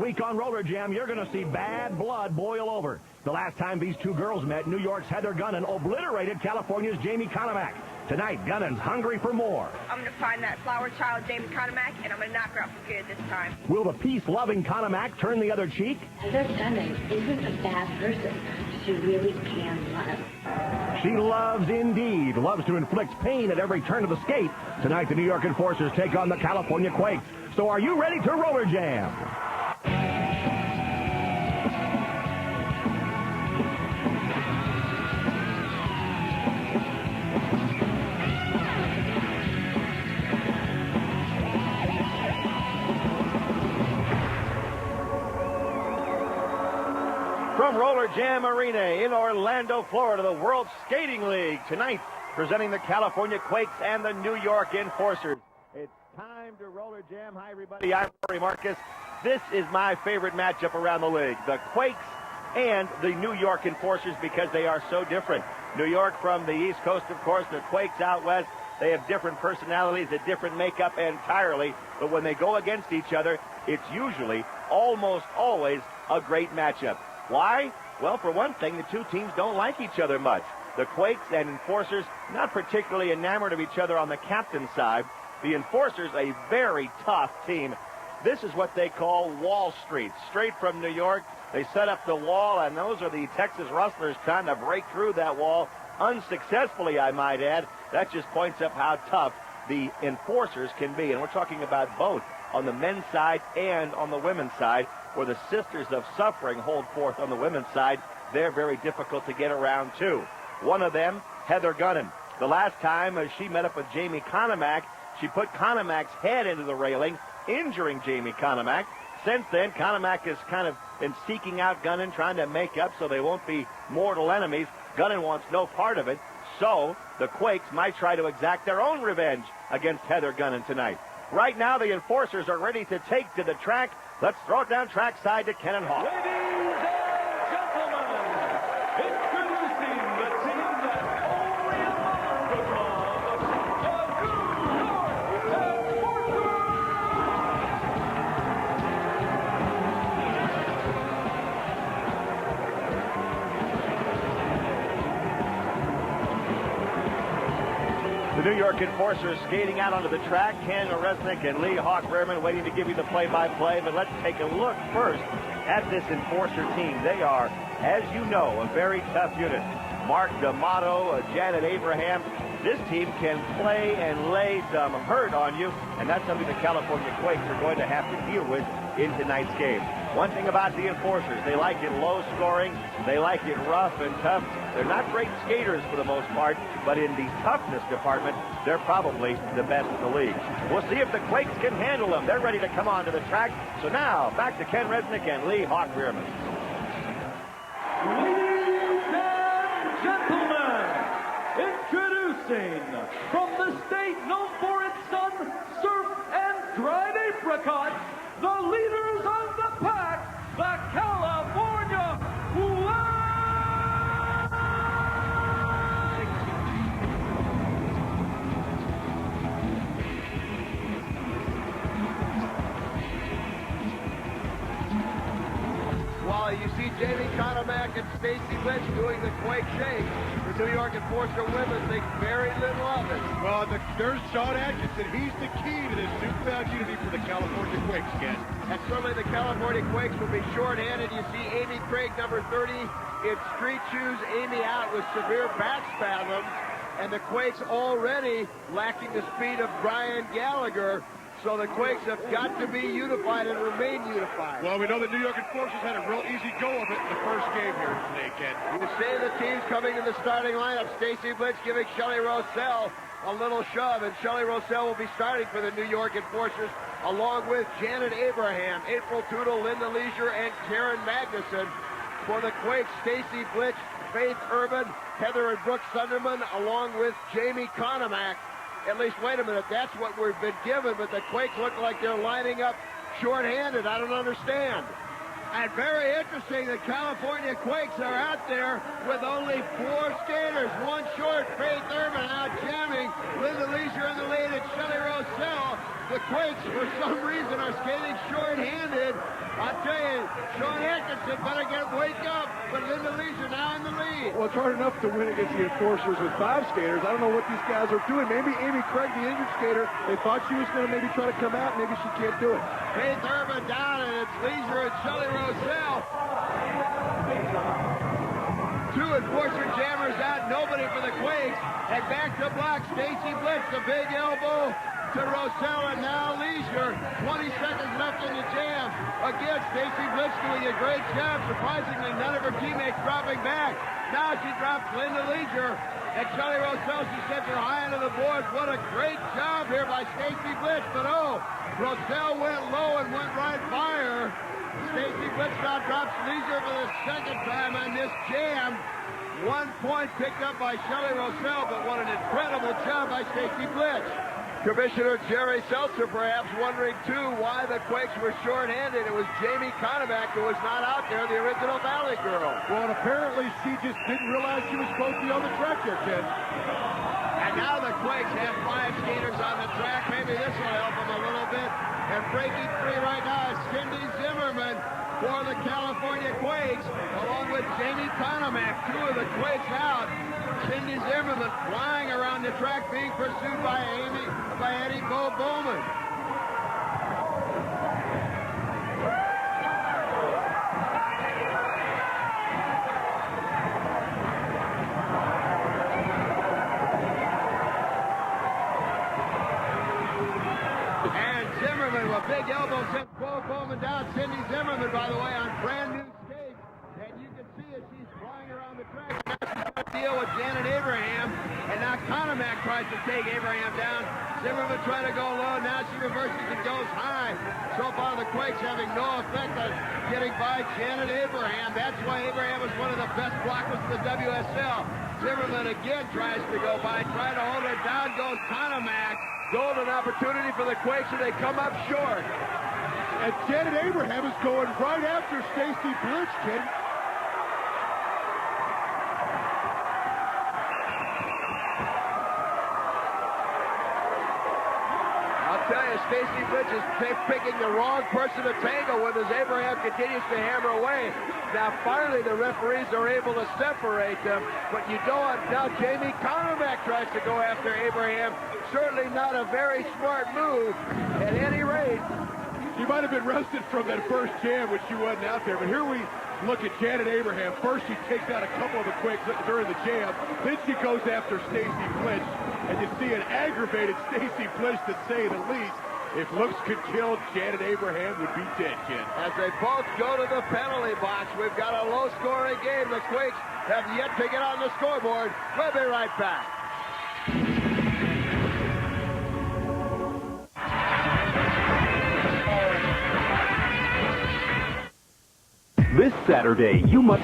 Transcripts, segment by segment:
week on Rollerjam, you're going to see bad blood boil over. The last time these two girls met, New York's Heather Gunnan obliterated California's Jamie Conamack. Tonight, Gunnan's hungry for more. I'm going to find that flower child, Jamie Conamack, and I'm going to knock her out for good this time. Will the peace-loving Conamack turn the other cheek? Heather Gunnan isn't a bad person. She really can love. She loves indeed. Loves to inflict pain at every turn of the skate. Tonight, the New York Enforcers take on the California Quakes. So are you ready to Rollerjam? From Rollerjam Arena in Orlando, Florida, the World Skating League. Tonight, presenting the California Quakes and the New York Enforcers. It's time to Rollerjam. Hi, everybody. I'm Rory Marcus. This is my favorite matchup around the league. The Quakes and the New York Enforcers, because they are so different. New York from the East Coast, of course. The Quakes out west. They have different personalities, a different makeup entirely. But when they go against each other, it's usually, almost always, a great matchup. Why? Well, for one thing, the two teams don't like each other much. The Quakes and Enforcers, not particularly enamored of each other on the captain's side. The Enforcers, a very tough team. This is what they call Wall Street. Straight from New York, they set up the wall, and those are the Texas Rustlers trying to break through that wall unsuccessfully, I might add. That just points up how tough the Enforcers can be. And we're talking about both on the men's side and on the women's side, where the Sisters of Suffering hold forth on the women's side. They're very difficult to get around, too. One of them, Heather Gunnan. The last time she met up with Jamie Conamack, she put Conamack's head into the railing, injuring Jamie Conamack. Since then, Conamack has kind of been seeking out Gunnan, trying to make up so they won't be mortal enemies. Gunnan wants no part of it, so the Quakes might try to exact their own revenge against Heather Gunnan tonight. Right now, the Enforcers are ready to take to the track. Let's throw it down trackside to Ken and Hawk. Ladies and gentlemen, introducing the team that only a mother could love, the New York Enforcers! The New York Enforcers skating out onto the track. Ken Resnick and Lee Hawk Behrman waiting to give you the play-by-play. But let's take a look first at this Enforcer team. They are, as you know, a very tough unit. Mark D'Amato, Janet Abraham. This team can play and lay some hurt on you, and that's something the California Quakes are going to have to deal with in tonight's game. One thing about the Enforcers, they like it low scoring, they like it rough and tough. They're not great skaters for the most part, but in the toughness department, they're probably the best in the league. We'll see if the Quakes can handle them. They're ready to come onto the track. So now, back to Ken Resnick and Lee Hawk Behrman. Ladies and gentlemen, introducing from the state known for its sun, surf, and dried apricots, the leaders of the pack, the California Quakes! While you see Jamie Conamack and Stacy Blitz doing the Quake shake, the New York Enforcer women think very little of it. Well, there's Sean Atkinson. He's the key to this newfound unity for the California Quakes, Ken. And certainly the California Quakes will be short-handed. You see Amy Craig, number 30, in street shoes. Amy out with severe back spasms. And the Quakes already lacking the speed of Brian Gallagher. So the Quakes have got to be unified and remain unified. Well, we know the New York Enforcers had a real easy go of it in the first game here today, Ken. You see the teams coming to the starting lineup. Stacy Blitz giving Shelley Rossell a little shove, and Shelley Rossell will be starting for the New York Enforcers, along with Janet Abraham, April Tootle, Linda Leisure, and Karen Magnuson. For the Quakes, Stacy Blitz, Faith Urban, Heather and Brooke Sunderman, along with Jamie Conamack. At least, wait a minute, that's what we've been given, but the Quakes look like they're lining up short-handed. I don't understand. And very interesting, the California Quakes are out there with only 4 skaters. One short, Faith Urban out jamming. Linda Leisure in the lead, and Shelley Rossell The Quakes, for some reason, are skating short-handed. I'll tell you, Sean Atkinson better wake up, but Linda Leisure now in the lead. Well, it's hard enough to win against the Enforcers with 5 skaters. I don't know what these guys are doing. Maybe Amy Craig, the injured skater, they thought she was going to maybe try to come out. Maybe she can't do it. Faith Urban down, and it's Leisure and Shelley Rosell. 2 Enforcer jammers out, nobody for the Quakes. And back to block, Stacy Blitz, the big elbow to Rosell, and now Leisure. 20 seconds left in the jam. Again, Stacy Blitz doing a great job. Surprisingly, none of her teammates dropping back. Now she drops Linda Leisure. And Shelley Rosell, she sets her high into the boards. What a great job here by Stacy Blitz. But oh, Rosell went low and went right by her. Stacy Blitz now drops Leisure for the second time on this jam. 1 point picked up by Shelley Rosell, but what an incredible job by Stacy Blitz. Commissioner Jerry Seltzer perhaps wondering, too, why the Quakes were short-handed. It was Jamie Konovac who was not out there, the original Valley girl. Well, and apparently she just didn't realize she was supposed to be on the track there, Ken. And now the Quakes have 5 skaters on the track. Maybe this will help them a little bit. And breaking free right now is Cindy Zimmerman for the California Quakes, along with Jamie Konovac. 2 of the Quakes out. Cindy Zimmerman flying around the track, being pursued by Eddie Bo Bowman. And Zimmerman with big elbow sent Bo Bowman down. Cindy Zimmerman, by the way, on brand new skates. And you can see as she's flying around the track. Now she's got to deal with Janet Abraham. And now Konovac tries to take Abraham down. Zimmerman trying to go low. Now she reverses and goes high. So far the Quakes having no effect on getting by Janet Abraham. That's why Abraham was one of the best blockers in the WSL. Zimmerman again tries to go by, trying to hold her down. Goes Konovac. Golden opportunity for the Quakes, and they come up short. And Janet Abraham is going right after Stacy Blitz, Ken. Tell you, Stacy Blitz is picking the wrong person to tangle with as Abraham continues to hammer away. Now, finally, the referees are able to separate them, but you don't. Now, Jamie Konovac tries to go after Abraham. Certainly not a very smart move. At any rate, She might have been rested from that first jam when she wasn't out there, but here we look at Janet Abraham. First, she takes out a couple of the Quakes during the jam. Then she goes after Stacy Blitz, and you see an aggravated Stacy Blitz, to say the least. If looks could kill, Janet Abraham would be dead, Ken. As they both go to the penalty box, we've got a low-scoring game. The Quakes have yet to get on the scoreboard. We'll be right back. This Saturday, you must...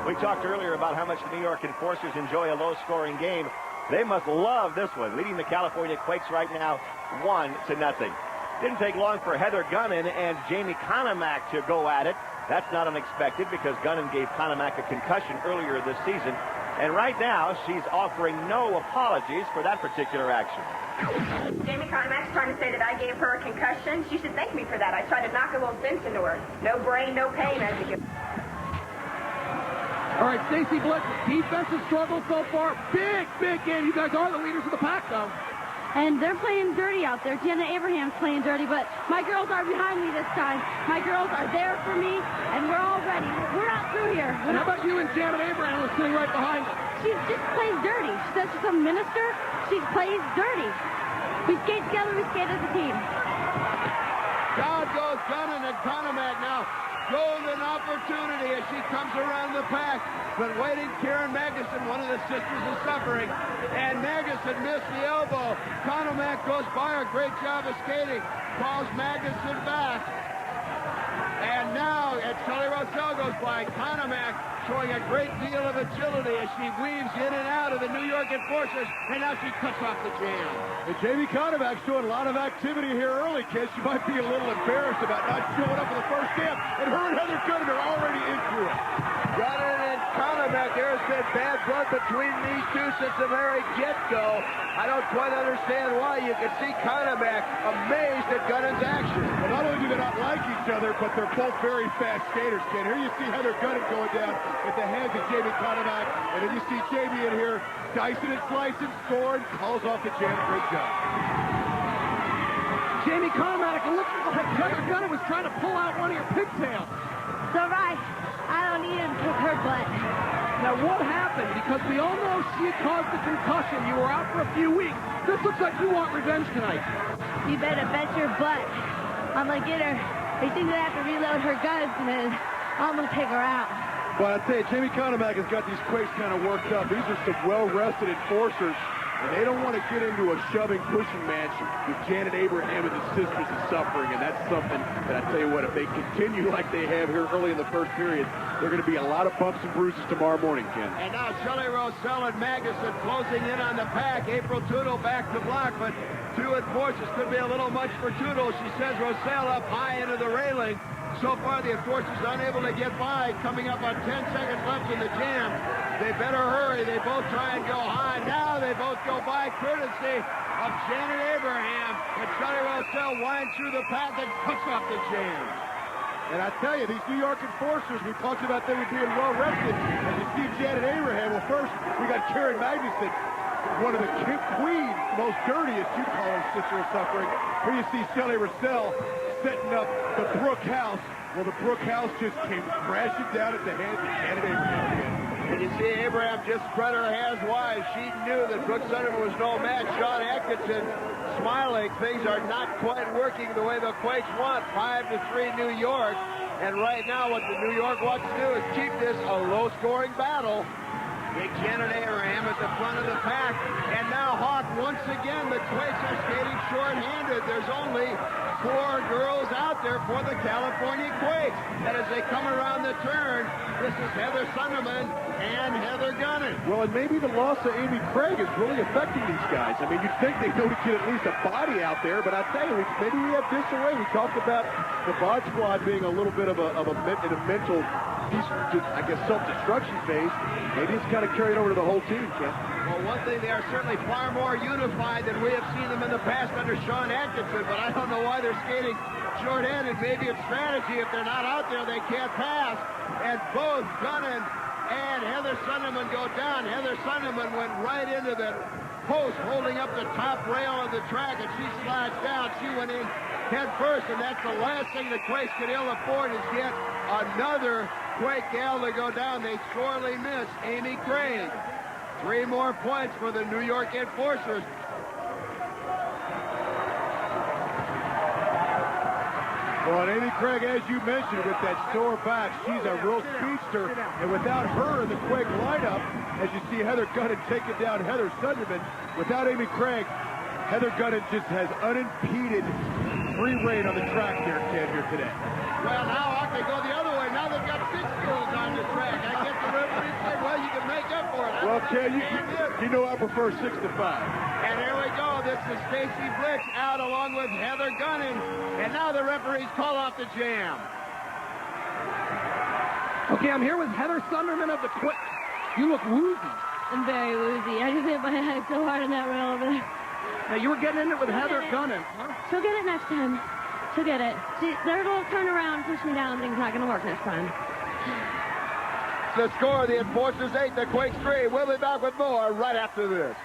We talked earlier about how much the New York Enforcers enjoy a low-scoring game. They must love this one, leading the California Quakes right now 1-0. Didn't take long for Heather Gunnan and Jamie Konovac to go at it. That's not unexpected because Gunnan gave Konovac a concussion earlier this season. And right now, she's offering no apologies for that particular action. Jamie Konovac's trying to say that I gave her a concussion. She should thank me for that. I tried to knock a little sense into her. No brain, no pain, as you can. All right, Stacy Blitz, defensive struggle so far. Big game. You guys are the leaders of the pack, though. And they're playing dirty out there. Janet Abraham's playing dirty, but my girls are behind me this time. My girls are there for me, and we're all ready. We're not through here. And how about you and Janet Abraham was sitting right behind us? She just plays dirty. She says she's a minister. She plays dirty. We skate together. We skate as a team. Down goes Gunnan and Konovac now. Golden opportunity as she comes around the pack. But waiting, Karen Magnuson, one of the sisters, is suffering. And Magnuson missed the elbow. Konovac goes by her. Great job of skating. Calls Magnuson back. And now, as Shelley Rosell goes by, Konovac showing a great deal of agility as she weaves in and out of the New York Enforcers. And now she cuts off the jam. And Jamie Konovac showing a lot of activity here early, kids. She might be a little embarrassed about not showing up for the first jam. And her and Heather Gunnan are already into it. Gunnan and Conomac. There's been bad blood between these two since the very get-go. I don't quite understand why. You can see Conomac amazed at Gunnan's action. Well, not only do they not like each other, but they're both very fast skaters, Ken. Here you see Heather Gunnan going down at the hands of Jamie Conomac, and then you see Jamie in here dicing and slicing, scoring, calls off the jam. Great job. Jamie Conomac, it looks like Heather Gunnan was trying to pull out one of your pigtails. It's all right. I don't need him to kick her butt. Now, what happened? Because we all know she caused the concussion. You were out for a few weeks. This looks like you want revenge tonight. You better bet your butt. I'm going to get her. They think they have to reload her guns, and then I'm going to take her out. Well, I tell you, Jamie Conomac has got these Quakes kind of worked up. These are some well-rested enforcers, and they don't want to get into a shoving, pushing match with Janet Abraham and the sisters is suffering, and that's something that I tell you what, if they continue like they have here early in the first period, there are going to be a lot of bumps and bruises tomorrow morning, Ken. And now Shelley Rosell and Magnuson closing in on the pack. April Toodle back to block, but two enforcers could be a little much for Toodle. She sends Rosell up high into the railing. So far, the enforcers unable to get by. Coming up on 10 seconds left in the jam. They better hurry. They both try and go high. Now they both go by, courtesy of Janet Abraham. And Shelley Rosell winds through the pack and cuts off the jam. And I tell you, these New York enforcers, we talked about them being well-rested. As you see Janet Abraham, well, first we got Karen Magnuson, one of the queen, most dirtiest, you call her, sister of suffering. Here you see Shelley Rosell setting up the Brook House. Well, the Brook House just came crashing down at the hands of Janet Abraham. And you see Abraham just spread her hands wide. She knew that Brooke Sunderman was no match. Sean Atkinson smiling. Things are not quite working the way the Quakes want. 5-3 New York. And right now what the New York wants to do is keep this a low-scoring battle. Big Janet Abraham at the front of the pack. And now Hawk, once again, the Quakes are skating short-handed. There's only 4 girls out there for the California Quakes. And as they come around the turn, this is Heather Sunderman and Heather Gunnan. Well, and maybe the loss of Amy Craig is really affecting these guys. I mean, you'd think they know to get at least a body out there, but I tell you, maybe we have disarray. We talked about the Bod Squad being a little bit in a mental, I guess, self-destruction phase. Maybe it's kind of carried over to the whole team, Ken. Well, one thing, they are certainly far more unified than we have seen them in the past under Sean Atkinson, but I don't know why they're skating short-handed. Maybe it's strategy. If they're not out there, they can't pass. And both Gunnan and Heather Sunderman go down. Heather Sunderman went right into the post holding up the top rail of the track, and she slides down. She went in head first, and that's the last thing the Quakes could ill afford is get another Quake gal to go down. They sorely miss Amy Craig. 3 more points for the New York enforcers. Well, and Amy Craig, as you mentioned, with that sore back, she's a real speedster. And without her in the Quake lineup, as you see Heather Gunnan taking down Heather Sunderman, without Amy Craig, Heather Gunnan just has unimpeded free reign on the track here, Ken, here today. Well, now I can go the other way. Now they've got 6 girls on the track. I guess the referee said, well, you can make up for it. Well, Ken, you know I prefer 6 to 5. And here we go. This is Stacy Blitz out along with Heather Gunnan. And now the referees call off the jam. Okay, I'm here with Heather Sunderman of the Quakes. You look woozy. I'm very woozy. I just hit my head so hard on that rail over there. Now, you were getting in it with Heather Gunnan, huh? She'll get it next time. She'll get it. Their little turn around, push me down, thing's not going to work next time. The score, the enforcers 8, the Quakes 3. We'll be back with more right after this.